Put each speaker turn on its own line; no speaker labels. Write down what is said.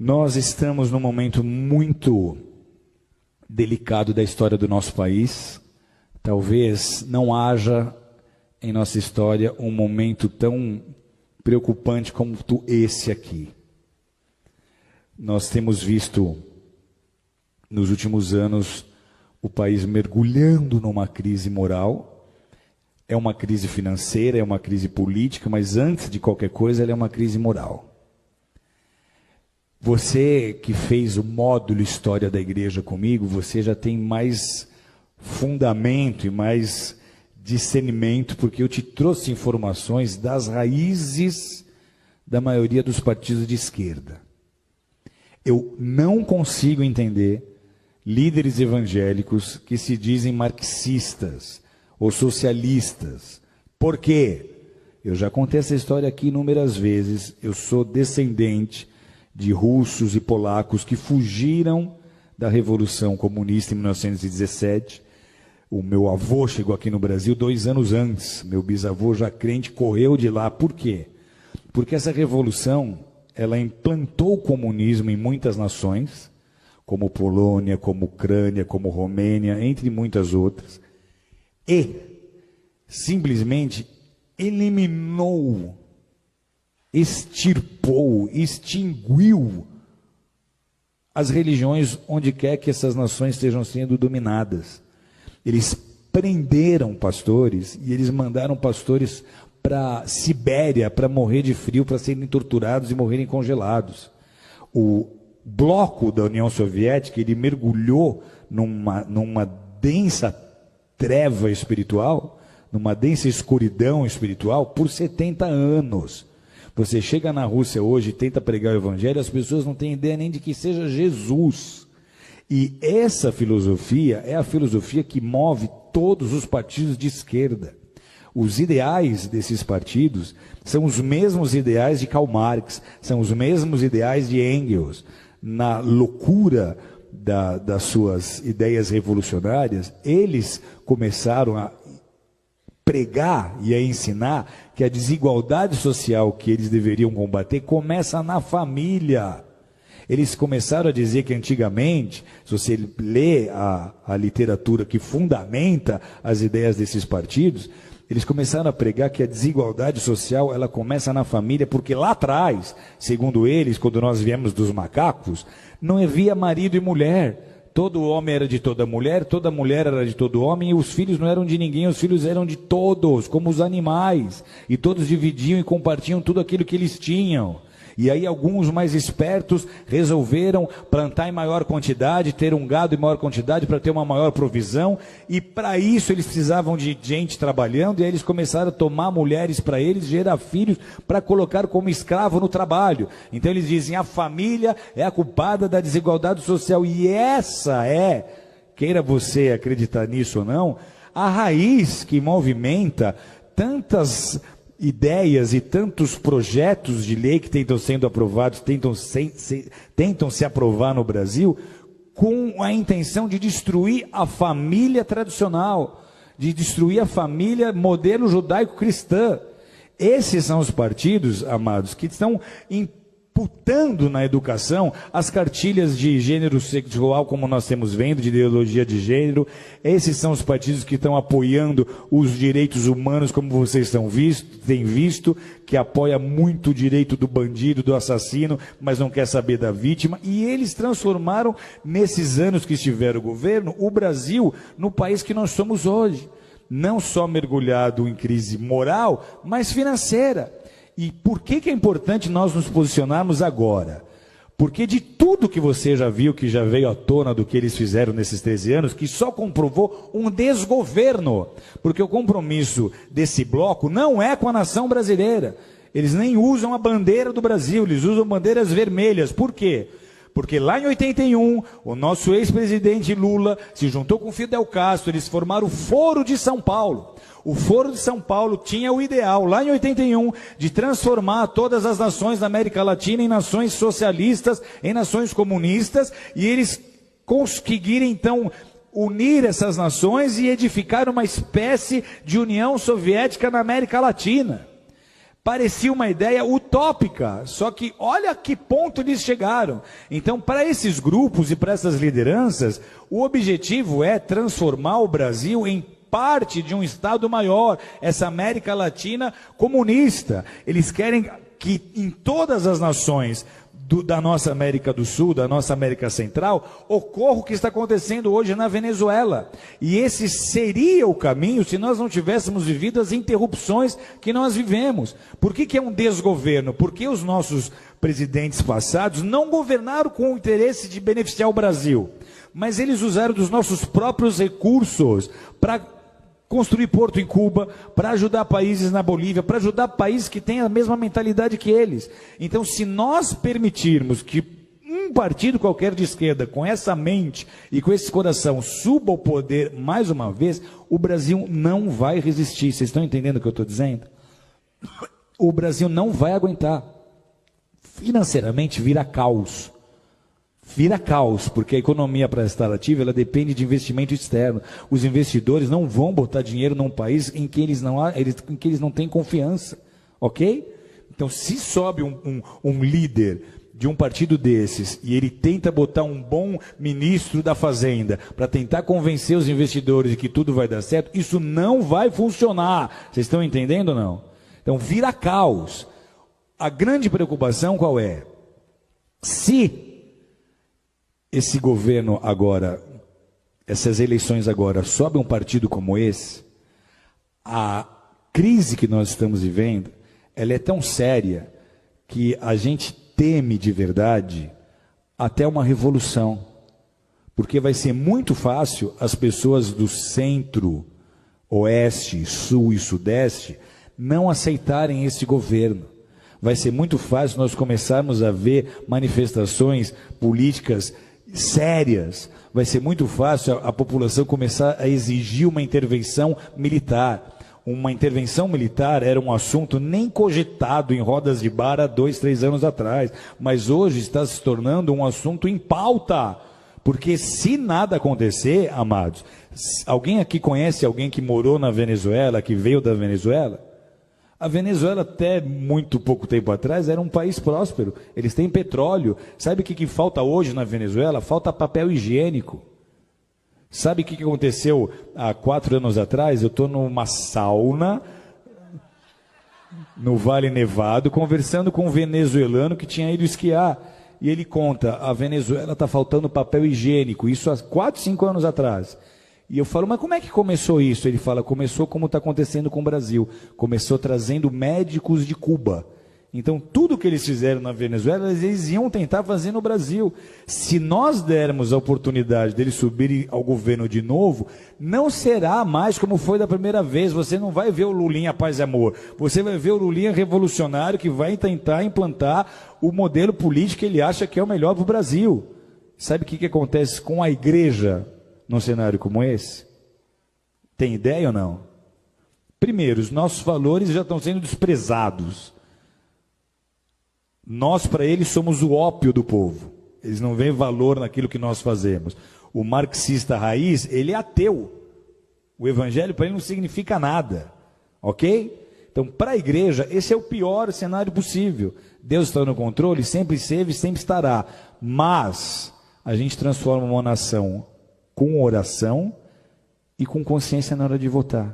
Nós estamos num momento muito delicado da história do nosso país. Talvez não haja em nossa história um momento tão preocupante como esse aqui. Nós temos visto, nos últimos anos, o país mergulhando numa crise moral. É uma crise financeira, é uma crise política, mas antes de qualquer coisa, ela é uma crise moral. Você que fez o módulo História da Igreja comigo, você já tem mais fundamento e mais discernimento, porque eu te trouxe informações das raízes da maioria dos partidos de esquerda. Eu não consigo entender líderes evangélicos que se dizem marxistas ou socialistas. Por quê? Eu já contei essa história aqui inúmeras vezes. Eu sou descendente de russos e polacos que fugiram da Revolução Comunista em 1917. O meu avô chegou aqui no Brasil 2 anos antes. Meu bisavô, já crente, correu de lá. Por quê? Porque essa revolução, ela implantou o comunismo em muitas nações, como Polônia, como Ucrânia, como Romênia, entre muitas outras, e simplesmente eliminou, extirpou, extinguiu as religiões onde quer que essas nações estejam sendo dominadas. Eles prenderam pastores e eles mandaram pastores para Sibéria para morrer de frio, para serem torturados e morrerem congelados. O bloco da União Soviética, ele mergulhou numa densa treva espiritual, numa densa escuridão espiritual por 70 anos. Você chega na Rússia hoje e tenta pregar o evangelho, as pessoas não têm ideia nem de que seja Jesus. E essa filosofia é a filosofia que move todos os partidos de esquerda. Os ideais desses partidos são os mesmos ideais de Karl Marx, são os mesmos ideais de Engels. Na loucura das suas ideias revolucionárias, eles começaram a pregar e a ensinar que a desigualdade social que eles deveriam combater começa na família. Eles começaram a dizer que antigamente, se você lê a literatura que fundamenta as ideias desses partidos, eles começaram a pregar que a desigualdade social, ela começa na família, porque lá atrás, segundo eles, quando nós viemos dos macacos, não havia marido e mulher. Todo homem era de toda mulher era de todo homem, e os filhos não eram de ninguém, os filhos eram de todos, como os animais. E todos dividiam e compartilham tudo aquilo que eles tinham. E aí alguns mais espertos resolveram plantar em maior quantidade, ter um gado em maior quantidade para ter uma maior provisão, e para isso eles precisavam de gente trabalhando, e aí eles começaram a tomar mulheres para eles, gerar filhos para colocar como escravo no trabalho. Então eles dizem, a família é a culpada da desigualdade social, e essa é, queira você acreditar nisso ou não, a raiz que movimenta tantas ideias e tantos projetos de lei que tentam sendo aprovados, tentam se aprovar no Brasil, com a intenção de destruir a família tradicional, de destruir a família modelo judaico-cristã. Esses são os partidos, amados, que estão imputando na educação as cartilhas de gênero sexual, como nós temos vendo, de ideologia de gênero. Esses são os partidos que estão apoiando os direitos humanos, como vocês têm visto, que apoia muito o direito do bandido, do assassino, mas não quer saber da vítima. E eles transformaram, nesses anos que estiveram o governo, o Brasil no país que nós somos hoje. Não só mergulhado em crise moral, mas financeira. E por que é importante nós nos posicionarmos agora? Porque de tudo que você já viu, que já veio à tona do que eles fizeram nesses 13 anos, que só comprovou um desgoverno. Porque o compromisso desse bloco não é com a nação brasileira. Eles nem usam a bandeira do Brasil, eles usam bandeiras vermelhas. Por quê? Porque lá em 81, o nosso ex-presidente Lula se juntou com Fidel Castro, eles formaram o Foro de São Paulo. O Foro de São Paulo tinha o ideal, lá em 81, de transformar todas as nações da América Latina em nações socialistas, em nações comunistas, e eles conseguiram então unir essas nações e edificar uma espécie de União Soviética na América Latina. Parecia uma ideia utópica, só que olha a que ponto eles chegaram. Então, para esses grupos e para essas lideranças, o objetivo é transformar o Brasil em parte de um Estado maior, essa América Latina comunista. Eles querem que em todas as nações da nossa América do Sul, da nossa América Central, ocorra o que está acontecendo hoje na Venezuela. E esse seria o caminho se nós não tivéssemos vivido as interrupções que nós vivemos. Por que é um desgoverno? Porque os nossos presidentes passados não governaram com o interesse de beneficiar o Brasil, mas eles usaram dos nossos próprios recursos para construir porto em Cuba, para ajudar países na Bolívia, para ajudar países que têm a mesma mentalidade que eles. Então, se nós permitirmos que um partido qualquer de esquerda, com essa mente e com esse coração, suba ao poder mais uma vez, o Brasil não vai resistir. Vocês estão entendendo o que eu estou dizendo? O Brasil não vai aguentar. Financeiramente vira caos. Vira caos, porque a economia para estar ativa, ela depende de investimento externo. Os investidores não vão botar dinheiro num país em que eles não têm confiança, ok? Então, se sobe um líder de um partido desses e ele tenta botar um bom ministro da Fazenda para tentar convencer os investidores de que tudo vai dar certo, isso não vai funcionar. Vocês estão entendendo ou não? Então, vira caos. A grande preocupação qual é? Se esse governo agora, essas eleições agora, sobe um partido como esse, a crise que nós estamos vivendo, ela é tão séria que a gente teme de verdade até uma revolução. Porque vai ser muito fácil as pessoas do centro, oeste, sul e sudeste não aceitarem esse governo. Vai ser muito fácil nós começarmos a ver manifestações políticas sérias. Vai ser muito fácil a população começar a exigir uma intervenção militar. Uma intervenção militar era um assunto nem cogitado em rodas de bar há 2, 3 anos atrás, mas hoje está se tornando um assunto em pauta, porque se nada acontecer, amados, alguém aqui conhece alguém que morou na Venezuela, que veio da Venezuela? A Venezuela, até muito pouco tempo atrás, era um país próspero. Eles têm petróleo. Sabe o que falta hoje na Venezuela? Falta papel higiênico. Sabe o que aconteceu há 4 anos atrás? Eu estou numa sauna, no Vale Nevado, conversando com um venezuelano que tinha ido esquiar. E ele conta, a Venezuela está faltando papel higiênico. Isso há 4, 5 anos atrás. E eu falo, mas como é que começou isso? Ele fala, começou como está acontecendo com o Brasil. Começou trazendo médicos de Cuba. Então, tudo que eles fizeram na Venezuela, eles iam tentar fazer no Brasil. Se nós dermos a oportunidade deles subirem ao governo de novo, não será mais como foi da primeira vez. Você não vai ver o Lulinha paz e amor. Você vai ver o Lulinha revolucionário que vai tentar implantar o modelo político que ele acha que é o melhor para o Brasil. Sabe o que acontece com a igreja num cenário como esse? Tem ideia ou não? Primeiro, os nossos valores já estão sendo desprezados. Nós, para eles, somos o ópio do povo. Eles não veem valor naquilo que nós fazemos. O marxista raiz, ele é ateu. O evangelho para ele não significa nada. Ok? Então, para a igreja, esse é o pior cenário possível. Deus está no controle, sempre esteve e sempre estará. Mas a gente transforma uma nação com oração e com consciência na hora de votar.